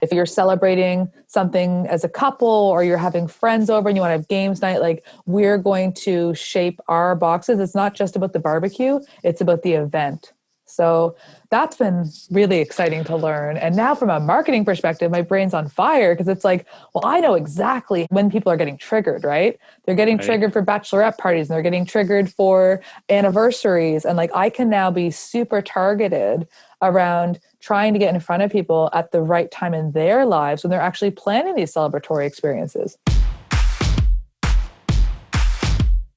If you're celebrating something as a couple or you're having friends over and you want to have games night, like we're going to shape our boxes. It's not just about the barbecue, it's about the event. So that's been really exciting to learn. And now from a marketing perspective, my brain's on fire because it's like, well, I know exactly when people are getting triggered, right? They're getting triggered for bachelorette parties and they're getting triggered for anniversaries. And like, I can now be super targeted around trying to get in front of people at the right time in their lives when they're actually planning these celebratory experiences.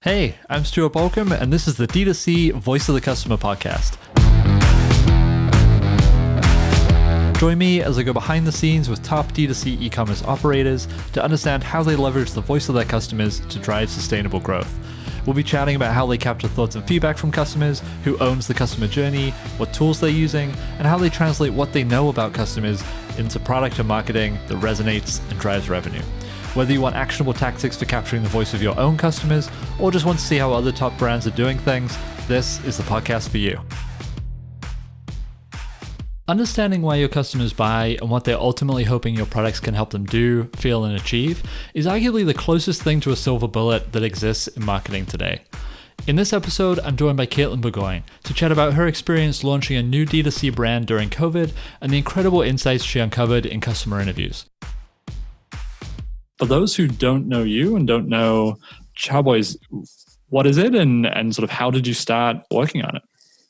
Hey, I'm Stuart Bolcom, and this is the DTC Voice of the Customer podcast. Join me as I go behind the scenes with top D2C e-commerce operators to understand how they leverage the voice of their customers to drive sustainable growth. We'll be chatting about how they capture thoughts and feedback from customers, who owns the customer journey, what tools they're using, and how they translate what they know about customers into product and marketing that resonates and drives revenue. Whether you want actionable tactics for capturing the voice of your own customers, or just want to see how other top brands are doing things, this is the podcast for you. Understanding why your customers buy and what they're ultimately hoping your products can help them do, feel, and achieve is arguably the closest thing to a silver bullet that exists in marketing today. In this episode, I'm joined by Katelyn Bourgoin to chat about her experience launching a new D2C brand during COVID and the incredible insights she uncovered in customer interviews. For those who don't know you and don't know Chowboys, what is it and sort of how did you start working on it?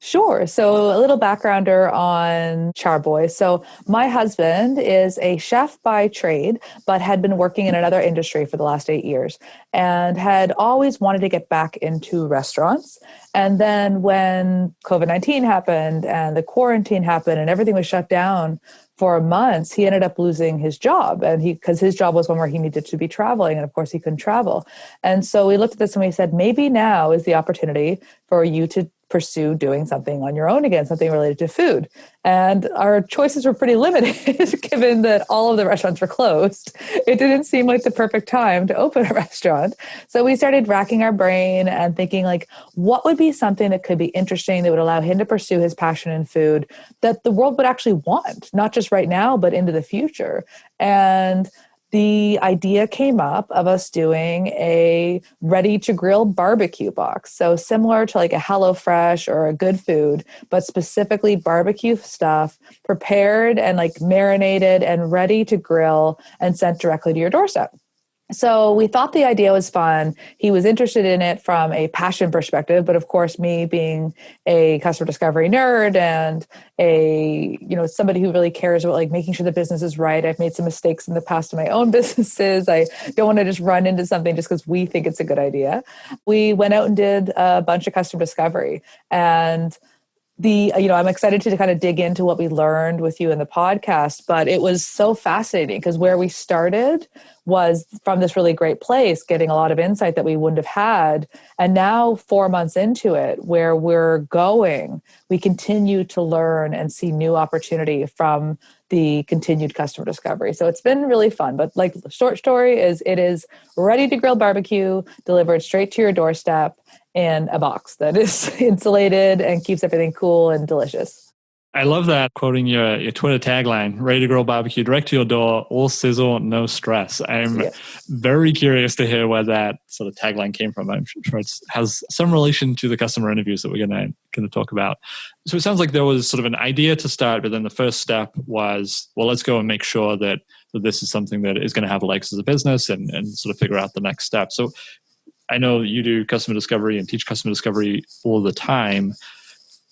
Sure. So a little backgrounder on Chowboys. So my husband is a chef by trade, but had been working in another industry for the last 8 years and had always wanted to get back into restaurants. And then when COVID-19 happened and the quarantine happened and everything was shut down for months, he ended up losing his job. And because his job was one where he needed to be traveling. And of course he couldn't travel. And so we looked at this and we said, maybe now is the opportunity for you to pursue doing something on your own again, something related to food. And our choices were pretty limited given that all of the restaurants were closed. It didn't seem like the perfect time to open a restaurant. So we started racking our brain and thinking like, what would be something that could be interesting that would allow him to pursue his passion in food that the world would actually want, not just right now, but into the future. And the idea came up of us doing a ready-to-grill barbecue box. So similar to like a HelloFresh or a Good Food, but specifically barbecue stuff prepared and like marinated and ready to grill and sent directly to your doorstep. So we thought the idea was fun. He was interested in it from a passion perspective, but of course, me being a customer discovery nerd and somebody who really cares about like making sure the business is right. I've made some mistakes in the past in my own businesses. I don't want to just run into something just because we think it's a good idea. We went out and did a bunch of customer discovery, and I'm excited to kind of dig into what we learned with you in the podcast, but it was so fascinating because where we started was from this really great place, getting a lot of insight that we wouldn't have had. And now 4 months into it, where we're going, we continue to learn and see new opportunity from the continued customer discovery. So it's been really fun. But like the short story is it is ready to grill barbecue, delivered straight to your doorstep in a box that is insulated and keeps everything cool and delicious. I love that, quoting your Twitter tagline, ready to grill barbecue, direct to your door, all sizzle, no stress. I'm very curious to hear where that sort of tagline came from. I'm sure it has some relation to the customer interviews that we're going to talk about. So it sounds like there was sort of an idea to start, but then the first step was, well, let's go and make sure that this is something that is going to have legs as a business and sort of figure out the next step. So I know you do customer discovery and teach customer discovery all the time.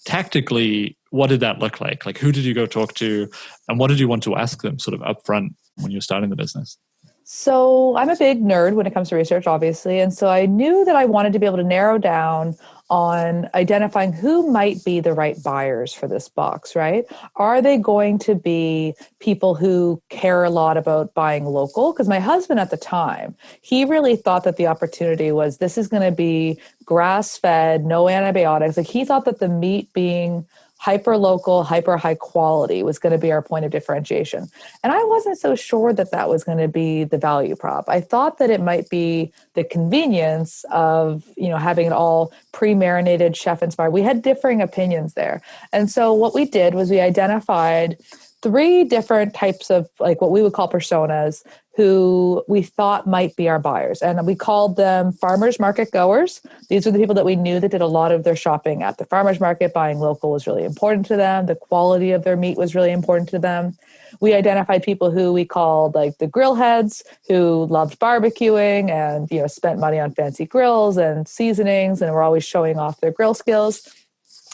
Tactically, what did that look like? Like, who did you go talk to and what did you want to ask them sort of upfront when you were starting the business? So I'm a big nerd when it comes to research, obviously. And so I knew that I wanted to be able to narrow down on identifying who might be the right buyers for this box, right? Are they going to be people who care a lot about buying local? Because my husband at the time, he really thought that the opportunity was this is going to be grass-fed, no antibiotics. Like he thought that the meat being hyper local, hyper high quality was going to be our point of differentiation. And I wasn't so sure that that was going to be the value prop. I thought that it might be the convenience of, having it all pre-marinated, chef inspired. We had differing opinions there. And so what we did was we identified three different types of like what we would call personas who we thought might be our buyers. And we called them farmers market goers. These are the people that we knew that did a lot of their shopping at the farmers market. Buying local was really important to them. The quality of their meat was really important to them. We identified people who we called like the grill heads, who loved barbecuing and, spent money on fancy grills and seasonings and were always showing off their grill skills.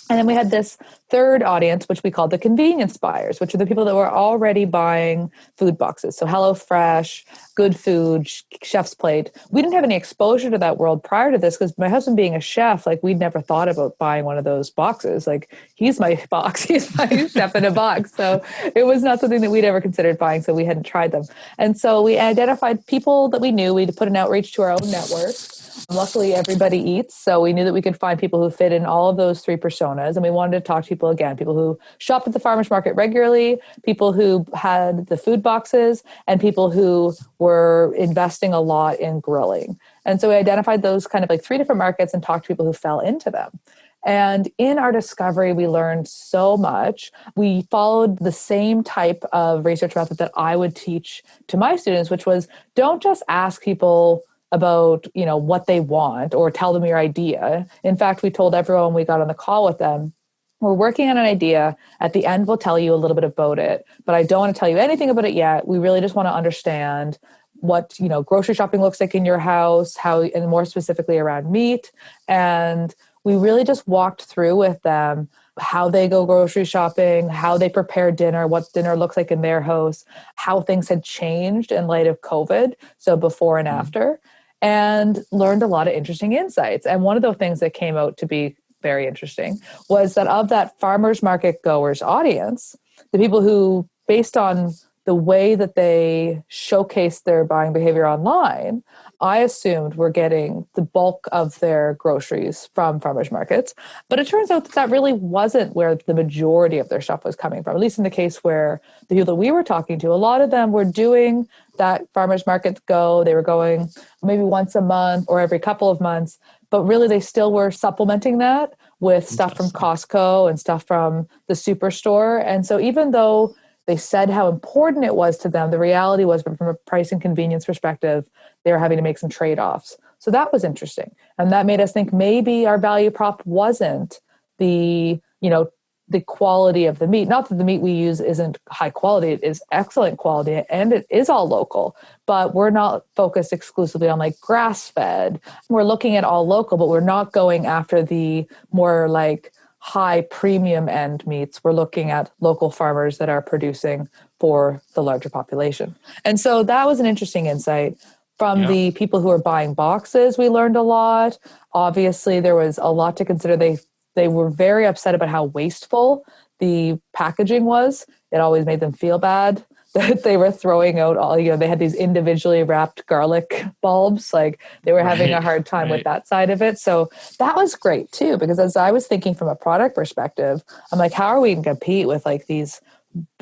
And then we had this third audience, which we called the convenience buyers, which are the people that were already buying food boxes. So HelloFresh, good food, chef's plate. We didn't have any exposure to that world prior to this because my husband being a chef, like we'd never thought about buying one of those boxes. Like he's my box, he's my chef in a box. So it was not something that we'd ever considered buying. So we hadn't tried them. And so we identified people that we knew. We'd put an outreach to our own network. Luckily, everybody eats. So we knew that we could find people who fit in all of those three personas. And we wanted to talk to people again, people who shopped at the farmers market regularly, people who had the food boxes, and people who were investing a lot in grilling. And so we identified those kind of like three different markets and talked to people who fell into them. And in our discovery, we learned so much. We followed the same type of research method that I would teach to my students, which was don't just ask people about, what they want or tell them your idea. In fact, we told everyone we got on the call with them, we're working on an idea. At the end, we'll tell you a little bit about it, but I don't want to tell you anything about it yet. We really just want to understand what, grocery shopping looks like in your house, how, and more specifically around meat. And we really just walked through with them how they go grocery shopping, how they prepare dinner, what dinner looks like in their house, how things had changed in light of COVID, so before and after, and learned a lot of interesting insights. And one of the things that came out to be very interesting was that of that farmers market goers audience, the people who, based on the way that they showcase their buying behavior online, I assumed were getting the bulk of their groceries from farmers markets. But it turns out that that really wasn't where the majority of their stuff was coming from, at least in the case where the people that we were talking to, a lot of them were doing that farmers market go. They were going maybe once a month or every couple of months, but really they still were supplementing that with stuff from Costco and stuff from the superstore. And so even though they said how important it was to them, the reality was from a price and convenience perspective, they were having to make some trade-offs. So that was interesting. And that made us think maybe our value prop wasn't the quality of the meat. Not that the meat we use isn't high quality, it is excellent quality and it is all local, but we're not focused exclusively on like grass-fed. We're looking at all local, but we're not going after the more like high premium end meats. We're looking at local farmers that are producing for the larger population. And so that was an interesting insight. From the people who are buying boxes, we learned a lot. Obviously, there was a lot to consider. They were very upset about how wasteful the packaging was. It always made them feel bad that they were throwing out all, they had these individually wrapped garlic bulbs. Like they were having a hard time with that side of it. So that was great too, because as I was thinking from a product perspective, I'm like, how are we going to compete with like these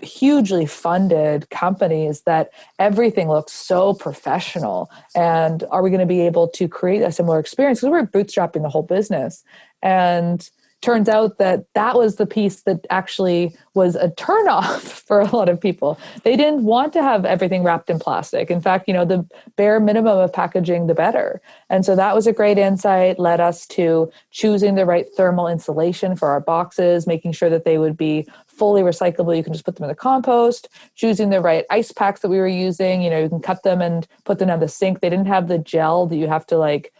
hugely funded companies that everything looks so professional? And are we going to be able to create a similar experience? Because we're bootstrapping the whole business. And turns out that that was the piece that actually was a turnoff for a lot of people. They didn't want to have everything wrapped in plastic. In fact, the bare minimum of packaging, the better. And so that was a great insight, led us to choosing the right thermal insulation for our boxes, making sure that they would be fully recyclable. You can just put them in the compost, choosing the right ice packs that we were using. You can cut them and put them on the sink. They didn't have the gel that you have to like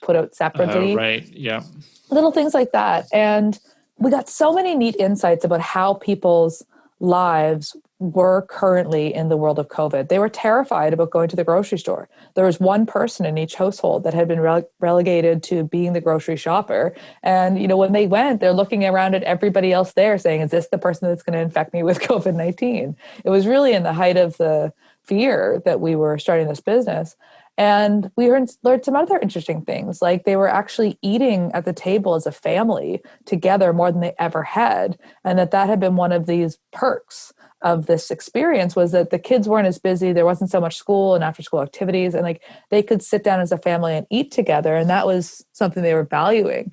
put out separately. Right. Yeah. Little things like that. And we got so many neat insights about how people's lives were currently in the world of COVID. They were terrified about going to the grocery store. There was one person in each household that had been relegated to being the grocery shopper. And, when they went, they're looking around at everybody else there saying, is this the person that's going to infect me with COVID-19? It was really in the height of the fear that we were starting this business. And we learned some other interesting things, like they were actually eating at the table as a family together more than they ever had. And that had been one of these perks of this experience, was that the kids weren't as busy. There wasn't so much school and after school activities. And like they could sit down as a family and eat together. And that was something they were valuing.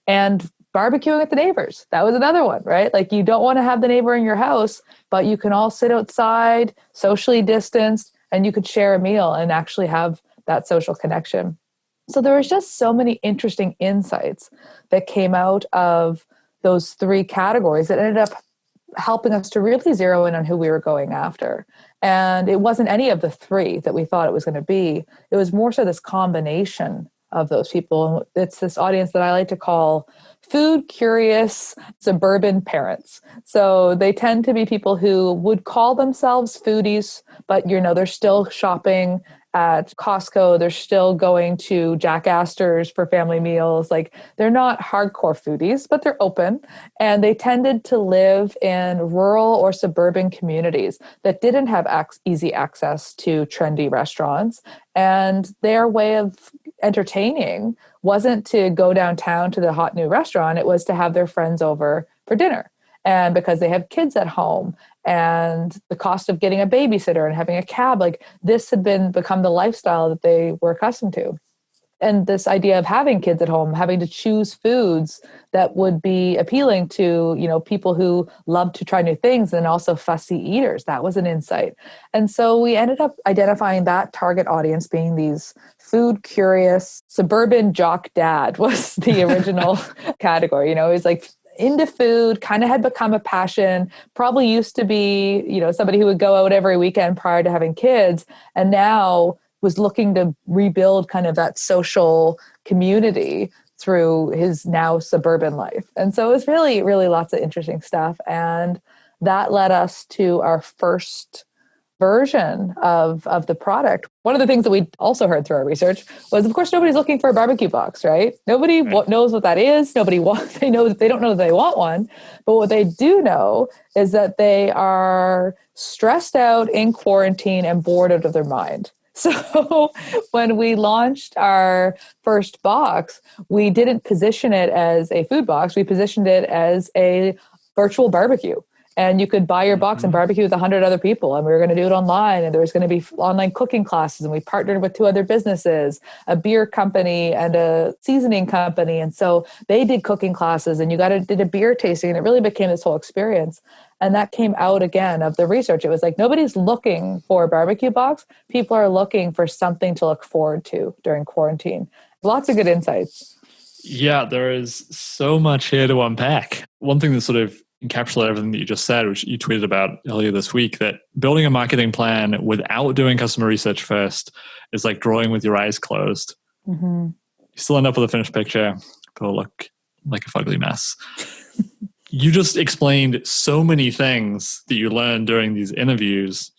And barbecuing with the neighbors. That was another one, right? Like you don't want to have the neighbor in your house, but you can all sit outside, socially distanced, and you could share a meal and actually have that social connection. So there was just so many interesting insights that came out of those three categories that ended up helping us to really zero in on who we were going after. And it wasn't any of the three that we thought it was going to be. It was more so this combination of those people. And it's this audience that I like to call food curious suburban parents. So they tend to be people who would call themselves foodies, but they're still shopping at Costco. They're still going to Jack Astor's for family meals. Like they're not hardcore foodies, but they're open. And they tended to live in rural or suburban communities that didn't have easy access to trendy restaurants. And their way of entertaining wasn't to go downtown to the hot new restaurant. It was to have their friends over for dinner. And because they have kids at home and the cost of getting a babysitter and having a cab, like this had become the lifestyle that they were accustomed to. And this idea of having kids at home, having to choose foods that would be appealing to, people who love to try new things and also fussy eaters, that was an insight. And so we ended up identifying that target audience being these food curious suburban jock dad was the original category. It was like into food, kind of had become a passion, probably used to be, somebody who would go out every weekend prior to having kids, and now was looking to rebuild kind of that social community through his now suburban life. And so it was really, really lots of interesting stuff. And that led us to our first version of the product. One of the things that we also heard through our research was, of course, nobody's looking for a barbecue box, right? Nobody knows what that is. They don't know that they want one. But what they do know is that they are stressed out in quarantine and bored out of their mind. So when we launched our first box, we didn't position it as a food box. We positioned it as a virtual barbecue. And you could buy your box and barbecue with 100 other people. And we were going to do it online. And there was going to be online cooking classes. And we partnered with 2 other businesses, a beer company and a seasoning company. And so they did cooking classes and did a beer tasting. And it really became this whole experience. And that came out again of the research. It was like, nobody's looking for a barbecue box. People are looking for something to look forward to during quarantine. Lots of good insights. Yeah, there is so much here to unpack. One thing that sort of encapsulate everything that you just said, which you tweeted about earlier this week, that building a marketing plan without doing customer research first is like drawing with your eyes closed. Mm-hmm. You still end up with a finished picture. It'll look like a fugly mess. You just explained so many things that you learned during these interviews.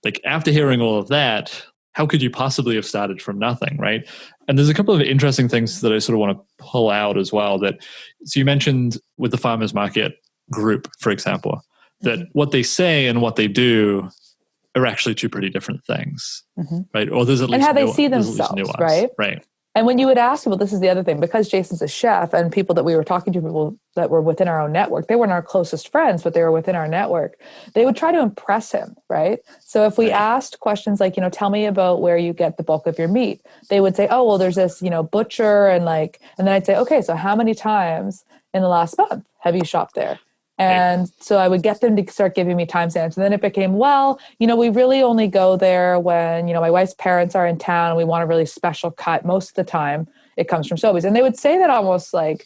Like after hearing all of that, how could you possibly have started from nothing, right? And there's a couple of interesting things that I sort of want to pull out as well. So you mentioned with the farmers market group, for example, that what they say and what they do are actually 2 pretty different things, right? Or there's at least and how they see themselves, right? Right. And when you would ask people, this is the other thing, because Jason's a chef and people that we were talking to, people that were within our own network, they weren't our closest friends, but they were within our network. They would try to impress him, right? So if we asked questions like, tell me about where you get the bulk of your meat, they would say, oh, well, there's this, butcher and then I'd say, okay, so how many times in the last month have you shopped there? And so I would get them to start giving me timestamps. And then it became, we really only go there when, my wife's parents are in town and we want a really special cut. Most of the time it comes from Sobeys. And they would say that almost like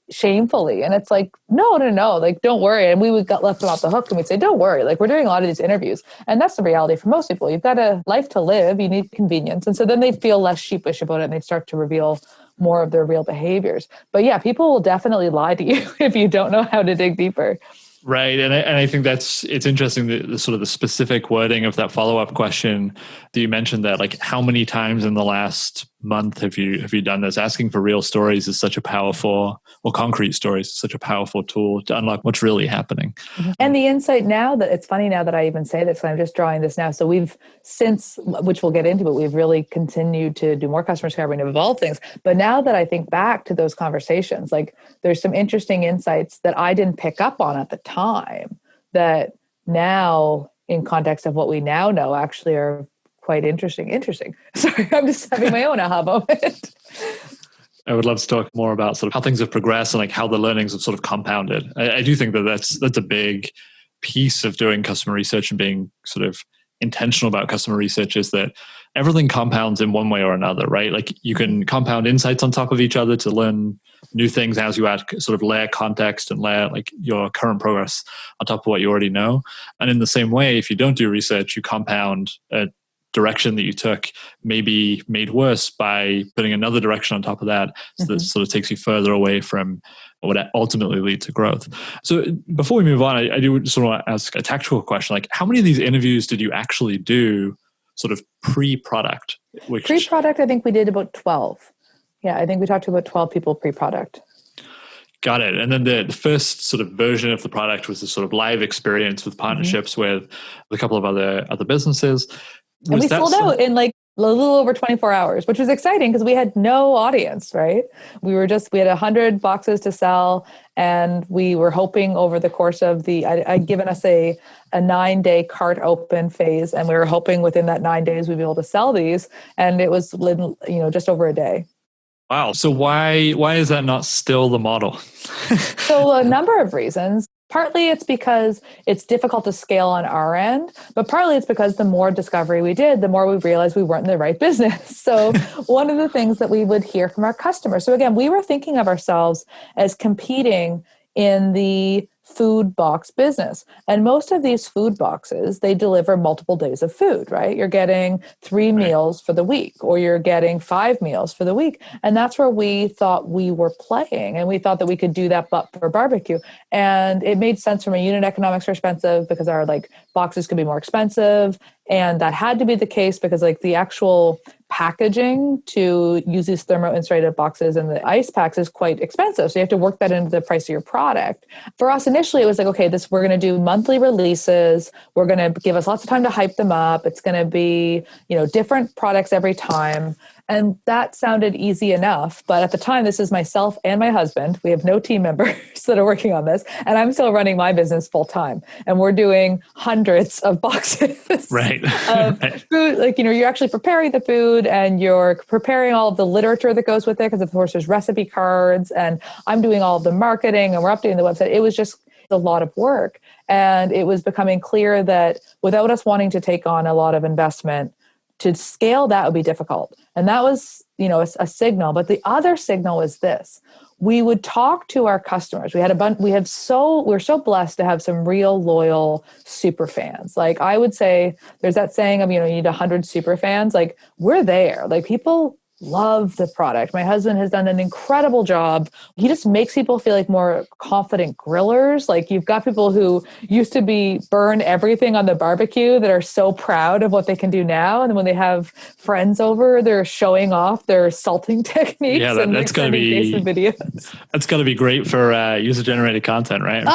shamefully. And it's like, no, like, don't worry. And we would get left them off the hook and we'd say, don't worry. Like, we're doing a lot of these interviews. And that's the reality for most people. You've got a life to live. You need convenience. And so then they feel less sheepish about it and they start to reveal more of their real behaviors. But yeah, people will definitely lie to you if you don't know how to dig deeper. Right. And I think it's interesting, the sort of the specific wording of that follow-up question that you mentioned, that like how many times in the last month have you done this? Asking for real stories is such a powerful, or concrete stories is such a powerful tool to unlock what's really happening. Mm-hmm. And the insight now, that it's funny now that I even say this, I'm just drawing this now. So we've since, which we'll get into, but we've really continued to do more customer discovery and evolve things. But now that I think back to those conversations, like there's some interesting insights that I didn't pick up on at the time that now in context of what we now know actually are quite interesting. Sorry, I'm just having my own aha moment. I would love to talk more about sort of how things have progressed and like how the learnings have sort of compounded. I do think that that's a big piece of doing customer research and being sort of intentional about customer research, is that everything compounds in one way or another, right? Like you can compound insights on top of each other to learn new things as you add sort of layer context and layer like your current progress on top of what you already know. And in the same way, if you don't do research, you compound a direction that you took, maybe made worse by putting another direction on top of that. So that sort of takes you further away from what ultimately lead to growth. So before we move on, I do just want to ask a tactical question. Like, how many of these interviews did you actually do sort of pre-product? Pre-product, I think we did about 12. Yeah, I think we talked to about 12 people pre-product. Got it. And then the first sort of version of the product was this sort of live experience with partnerships with a couple of other businesses. And we sold out in like a little over 24 hours, which was exciting because we had no audience, right? We had 100 boxes to sell, and we were hoping over the course of I'd given us a 9-day cart open phase, and we were hoping within that 9 days we'd be able to sell these. And it was, just over a day. Wow. So why is that not still the model? So a number of reasons. Partly it's because it's difficult to scale on our end, but partly it's because the more discovery we did, the more we realized we weren't in the right business. So one of the things that we would hear from our customers. So again, we were thinking of ourselves as competing in the food box business. And most of these food boxes, they deliver multiple days of food, right? You're getting 3 meals for the week, or you're getting 5 meals for the week. And that's where we thought we were playing. And we thought that we could do that, but for barbecue. And it made sense from a unit economics perspective because our boxes could be more expensive. And that had to be the case because the actual packaging to use these thermo-insulated boxes and the ice packs is quite expensive. So you have to work that into the price of your product. For us, initially, it was okay, we're going to do monthly releases. We're going to give us lots of time to hype them up. It's going to be, different products every time. And that sounded easy enough. But at the time, this is myself and my husband. We have no team members that are working on this. And I'm still running my business full time. And we're doing hundreds of boxes of food. You're actually preparing the food and you're preparing all of the literature that goes with it. Because of course, there's recipe cards and I'm doing all of the marketing and we're updating the website. It was just a lot of work. And it was becoming clear that without us wanting to take on a lot of investment, to scale that would be difficult. And that was, a signal. But the other signal was this. We would talk to our customers. We're so blessed to have some real loyal super fans. I would say there's that saying of, you need 100 super fans. We're there. People love the product. My husband has done an incredible job. He just makes people feel like more confident grillers. You've got people who used to burn everything on the barbecue that are so proud of what they can do now. And when they have friends over, they're showing off their salting techniques. Yeah, that's going to be videos. That's going to be great for user-generated content, right?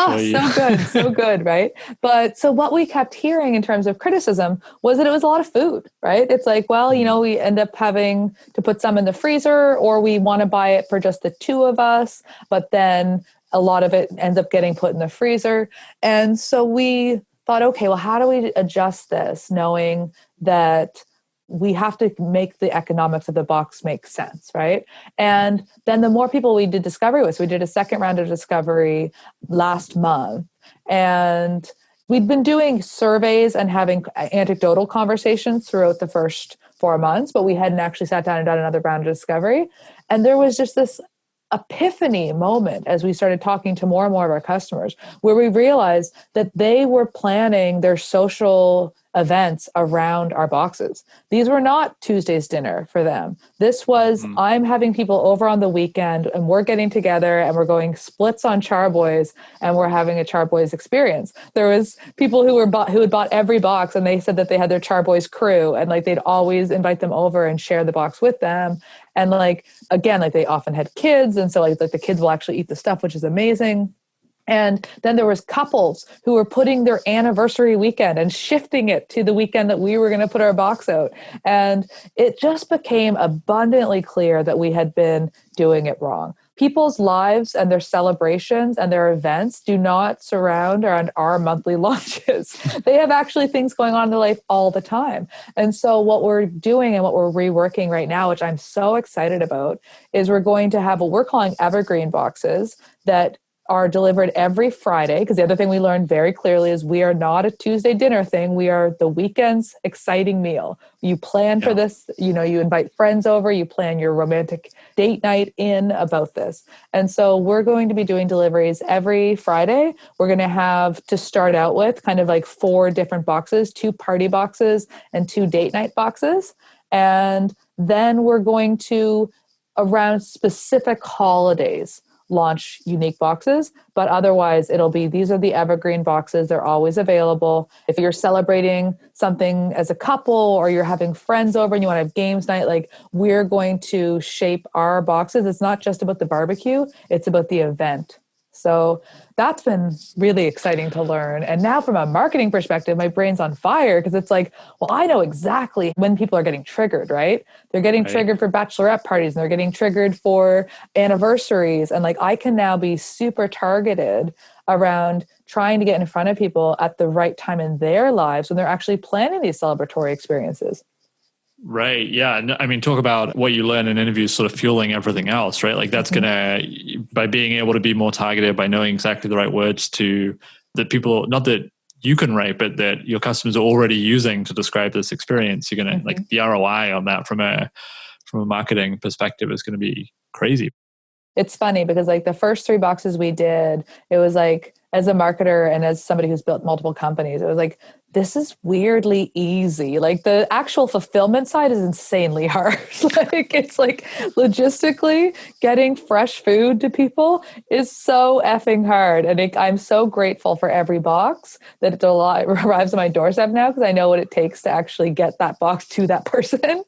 So good, right? But so what we kept hearing in terms of criticism was that it was a lot of food, right? It's we end up having to put some in the freezer, or we want to buy it for just the two of us, but then a lot of it ends up getting put in the freezer. And so we thought, okay, well, how do we adjust this, knowing that we have to make the economics of the box make sense, right? And then the more people we did discovery with, so we did a second round of discovery last month, and we'd been doing surveys and having anecdotal conversations throughout the first 4 months, but we hadn't actually sat down and done another round of discovery. And there was just this epiphany moment as we started talking to more and more of our customers, where we realized that they were planning their social events around our boxes. These were not Tuesday's dinner for them. This was, I'm having people over on the weekend and we're getting together and we're going splits on Charboys and we're having a Charboys experience. There was people who had bought every box, and they said that they had their Charboys crew and they'd always invite them over and share the box with them. And again, they often had kids. And so the kids will actually eat the stuff, which is amazing. And then there was couples who were putting their anniversary weekend and shifting it to the weekend that we were going to put our box out. And it just became abundantly clear that we had been doing it wrong. people's lives and their celebrations and their events do not surround around our monthly launches. They have actually things going on in their life all the time. And so what we're doing and what we're reworking right now, which I'm so excited about, is we're going to have what we're calling evergreen boxes that are delivered every Friday. Because the other thing we learned very clearly is we are not a Tuesday dinner thing. We are the weekend's exciting meal. You plan for this, you invite friends over, you plan your romantic date night in about this. And so we're going to be doing deliveries every Friday. We're going to have, to start out with, kind of like 4 different boxes, 2 party boxes and 2 date night boxes. And then we're going to, around specific holidays, launch unique boxes, but otherwise it'll be, these are the evergreen boxes. They're always available. If you're celebrating something as a couple or you're having friends over and you want to have games night, like, we're going to shape our boxes. It's not just about the barbecue, it's about the event. So that's been really exciting to learn. And now from a marketing perspective, my brain's on fire because it's like, well, I know exactly when people are getting triggered, right? They're getting triggered for bachelorette parties and they're getting triggered for anniversaries. And like, I can now be super targeted around trying to get in front of people at the right time in their lives when they're actually planning these celebratory experiences. Right. Yeah. I mean, talk about what you learn in interviews sort of fueling everything else, right? Like that's going to, by being able to be more targeted, by knowing exactly the right words to that people, not that you can write, but that your customers are already using to describe this experience, you're going to like the ROI on that from a marketing perspective is going to be crazy. It's funny because like the first 3 boxes we did, it was like, as a marketer and as somebody who's built multiple companies, it was like, this is weirdly easy. Like the actual fulfillment side is insanely hard. Like it's like logistically getting fresh food to people is so effing hard. And I'm so grateful for every box that it arrives on my doorstep now because I know what it takes to actually get that box to that person.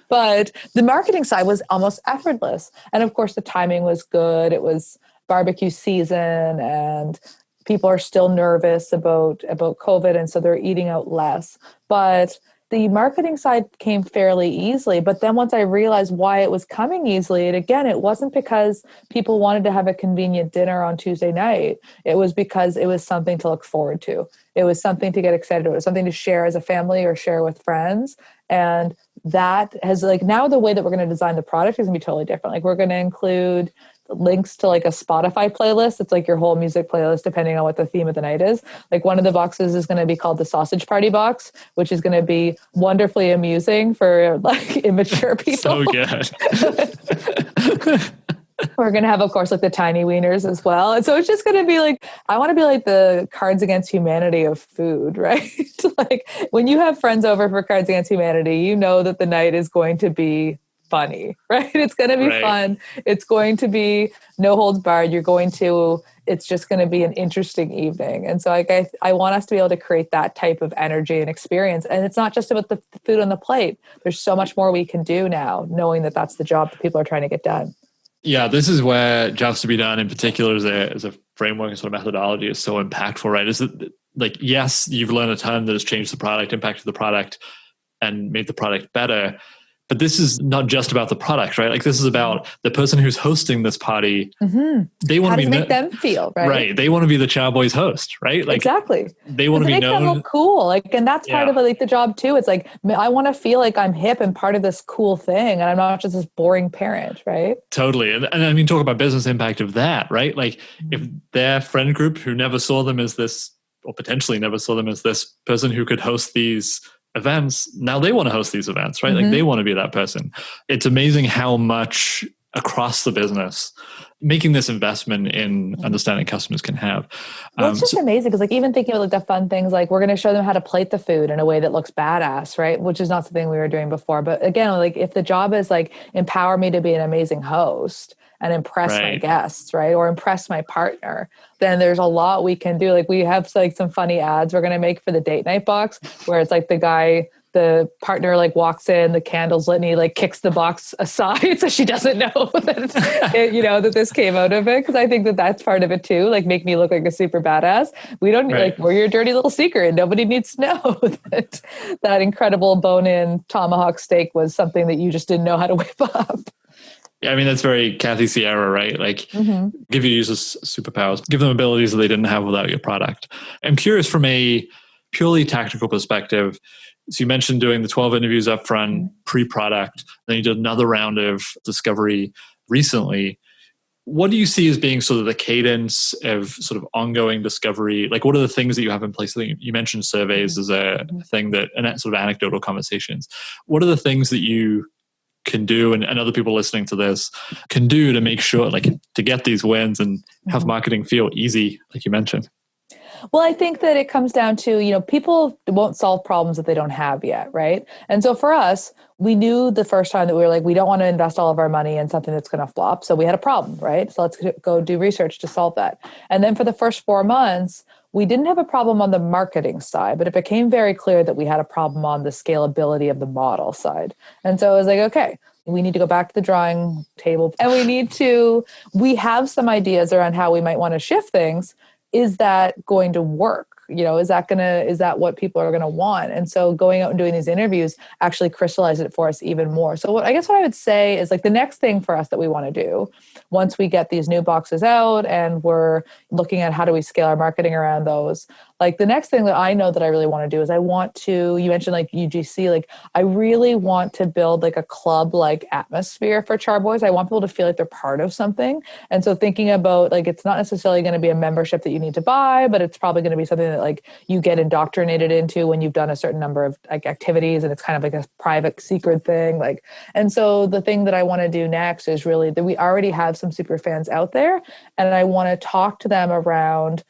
But the marketing side was almost effortless. And of course the timing was good. It was barbecue season and people are still nervous about COVID, and so they're eating out less. But the marketing side came fairly easily. But then once I realized why it was coming easily, and again, it wasn't because people wanted to have a convenient dinner on Tuesday night. It was because it was something to look forward to. It was something to get excited about. It was something to share as a family or share with friends. And that has like, now the way that we're going to design the product is going to be totally different. Like we're going to include links to like a Spotify playlist. It's like your whole music playlist, depending on what the theme of the night is. Like one of the boxes is going to be called the sausage party box, which is going to be wonderfully amusing for like immature people. So good. We're going to have, of course, like the tiny wieners as well. And so it's just going to be like, I want to be like the Cards Against Humanity of food, right? Like when you have friends over for Cards Against Humanity, you know that the night is going to be funny, right? It's going to be fun. It's going to be no holds barred. It's just going to be an interesting evening. And so I want us to be able to create that type of energy and experience. And it's not just about the food on the plate. There's so much more we can do now, knowing that that's the job that people are trying to get done. Yeah, this is where jobs to be done in particular as a framework and sort of methodology is so impactful, right? Is that like, yes, you've learned a ton that has changed the product, impacted the product, and made the product better. But this is not just about the product, right? Like this is about the person who's hosting this party. They want to make them feel, right? Right. They want to be the Chow Boys host, right? Like exactly. They want to be known. Them look cool. Like, and that's part of like the job too. It's like, I want to feel like I'm hip and part of this cool thing. And I'm not just this boring parent, right? Totally. And I mean, talk about business impact of that, right? Like if their friend group who never saw them as this, or potentially never saw them as this person who could host these events, now they want to host these events, right? Like they want to be that person. It's amazing how much across the business making this investment in understanding customers can have. Well, it's just amazing because like even thinking of like the fun things, like we're going to show them how to plate the food in a way that looks badass, right? Which is not something we were doing before. But again, like if the job is like empower me to be an amazing host and impress my guests, right? Or impress my partner, then there's a lot we can do. Like we have like some funny ads we're going to make for the date night box where it's like the partner like walks in, the candle's lit, and he like kicks the box aside so she doesn't know that that this came out of it. Because I think that that's part of it too. Like make me look like a super badass. We don't like we're your dirty little secret. Nobody needs to know that incredible bone-in tomahawk steak was something that you just didn't know how to whip up. Yeah, I mean, that's very Kathy Sierra, right? Like, give your users superpowers, give them abilities that they didn't have without your product. I'm curious from a purely tactical perspective. So you mentioned doing the 12 interviews up front, pre-product, then you did another round of discovery recently. What do you see as being sort of the cadence of sort of ongoing discovery? Like, what are the things that you have in place? I think you mentioned surveys as a thing that, and sort of anecdotal conversations. What are the things that you can do, and other people listening to this can do to make sure, like, to get these wins and have marketing feel easy, like you mentioned? Well, I think that it comes down to, people won't solve problems that they don't have yet, right? And so for us, we knew the first time that we were like, we don't want to invest all of our money in something that's going to flop. So we had a problem, right? So let's go do research to solve that. And then for the first 4 months, we didn't have a problem on the marketing side, but it became very clear that we had a problem on the scalability of the model side. And so it was like, okay, we need to go back to the drawing table, and we have some ideas around how we might want to shift things. Is that going to work? Is that what people are going to want? And so going out and doing these interviews actually crystallized it for us even more. So what I would say is, like, the next thing for us that we want to do once we get these new boxes out and we're looking at how do we scale our marketing around those, like, the next thing that I know that I really want to do is you mentioned like UGC, like, I really want to build like a club like atmosphere for Charboys. I want people to feel like they're part of something. And so thinking about, like, it's not necessarily going to be a membership that you need to buy, but it's probably going to be something that, like, you get indoctrinated into when you've done a certain number of, like, activities, and it's kind of like a private secret thing. Like, and so the thing that I want to do next is really that we already have some super fans out there, and I want to talk to them around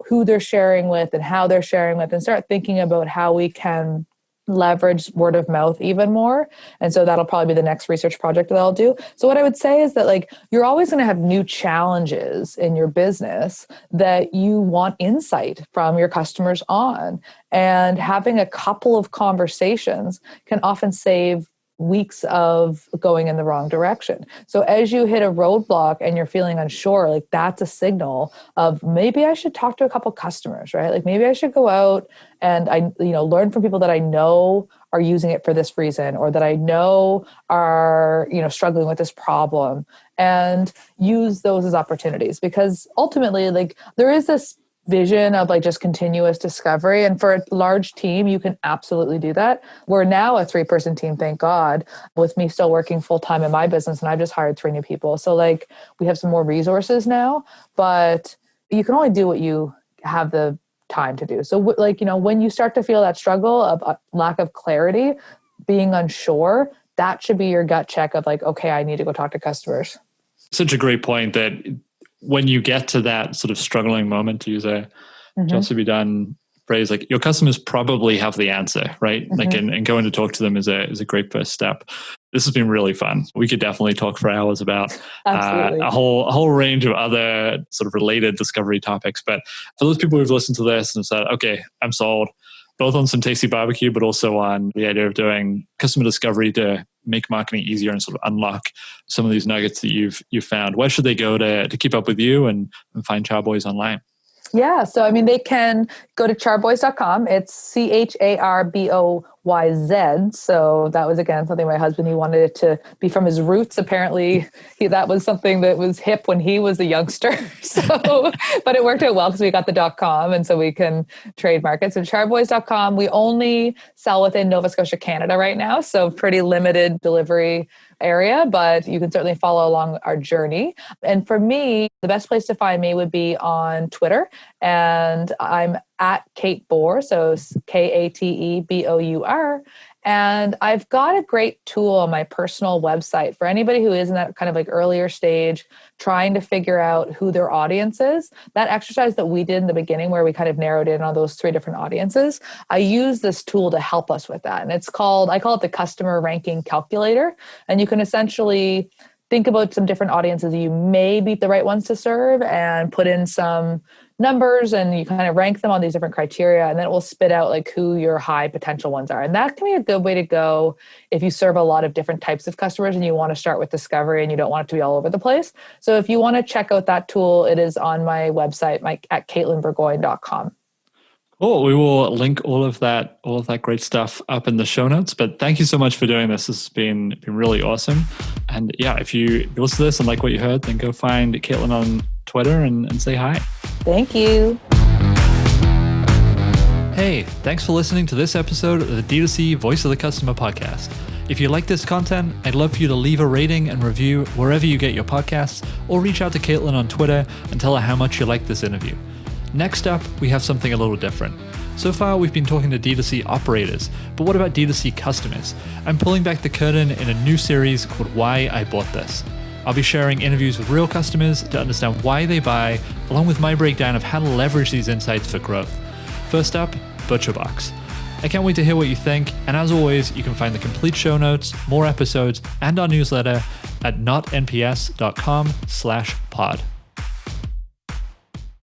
who they're sharing with and how they're sharing with, and start thinking about how we can leverage word of mouth even more. And so that'll probably be the next research project that I'll do. So what I would say is that, like, you're always going to have new challenges in your business that you want insight from your customers on. And having a couple of conversations can often save weeks of going in the wrong direction. So as you hit a roadblock and you're feeling unsure, like, that's a signal of maybe I should talk to a couple customers, right? Like, maybe I should go out and learn from people that I know are using it for this reason, or that I know are, struggling with this problem, and use those as opportunities. Because ultimately, like, there is this vision of, like, just continuous discovery. And for a large team, you can absolutely do that. We're now a 3-person team, thank God, with me still working full-time in my business. And I've just hired 3 new people. So, like, we have some more resources now, but you can only do what you have the time to do. So, like, when you start to feel that struggle of lack of clarity, being unsure, that should be your gut check of, like, okay, I need to go talk to customers. Such a great point that when you get to that sort of struggling moment, to use a Chelsea be done phrase, like, your customers probably have the answer, right? Like, and going to talk to them is a great first step. This has been really fun. We could definitely talk for hours about a whole range of other sort of related discovery topics. But for those people who've listened to this and said, okay, I'm sold, both on some tasty barbecue, but also on the idea of doing customer discovery to make marketing easier and sort of unlock some of these nuggets that you've found, where should they go to keep up with you and find Charboys online? Yeah. So, I mean, they can go to charboys.com. It's CHARBOYZ. So that was, again, something my husband, he wanted it to be from his roots. Apparently, that was something that was hip when he was a youngster. So, but it worked out well because we got the .com, and so we can trademark it. So charboys.com. We only sell within Nova Scotia, Canada right now. So pretty limited delivery area, but you can certainly follow along our journey. And for me, the best place to find me would be on Twitter. And I'm at Kate Bour, so KATEBOUR. And I've got a great tool on my personal website for anybody who is in that kind of, like, earlier stage, trying to figure out who their audience is. That exercise that we did in the beginning, where we kind of narrowed in on those 3 different audiences, I use this tool to help us with that. And I call it the customer ranking calculator. And you can essentially think about some different audiences you may be the right ones to serve, and put in some numbers, and you kind of rank them on these different criteria, and then it will spit out, like, who your high potential ones are. And that can be a good way to go if you serve a lot of different types of customers and you want to start with discovery and you don't want it to be all over the place. So if you want to check out that tool, it is on my website, at KatelynBourgoin.com. Cool. We will link all of that great stuff up in the show notes. But thank you so much for doing this. This has been really awesome. And yeah, if you listen to this and like what you heard, then go find Katelyn on Twitter and say hi. Thank you. Hey, thanks for listening to this episode of the D2C Voice of the Customer podcast. If you like this content, I'd love for you to leave a rating and review wherever you get your podcasts, or reach out to Katelyn on Twitter and tell her how much you like this interview. Next up, we have something a little different. So far, we've been talking to D2C operators, but what about D2C customers? I'm pulling back the curtain in a new series called Why I Bought This. I'll be sharing interviews with real customers to understand why they buy, along with my breakdown of how to leverage these insights for growth. First up, ButcherBox. I can't wait to hear what you think, and as always, you can find the complete show notes, more episodes, and our newsletter at notnps.com/pod.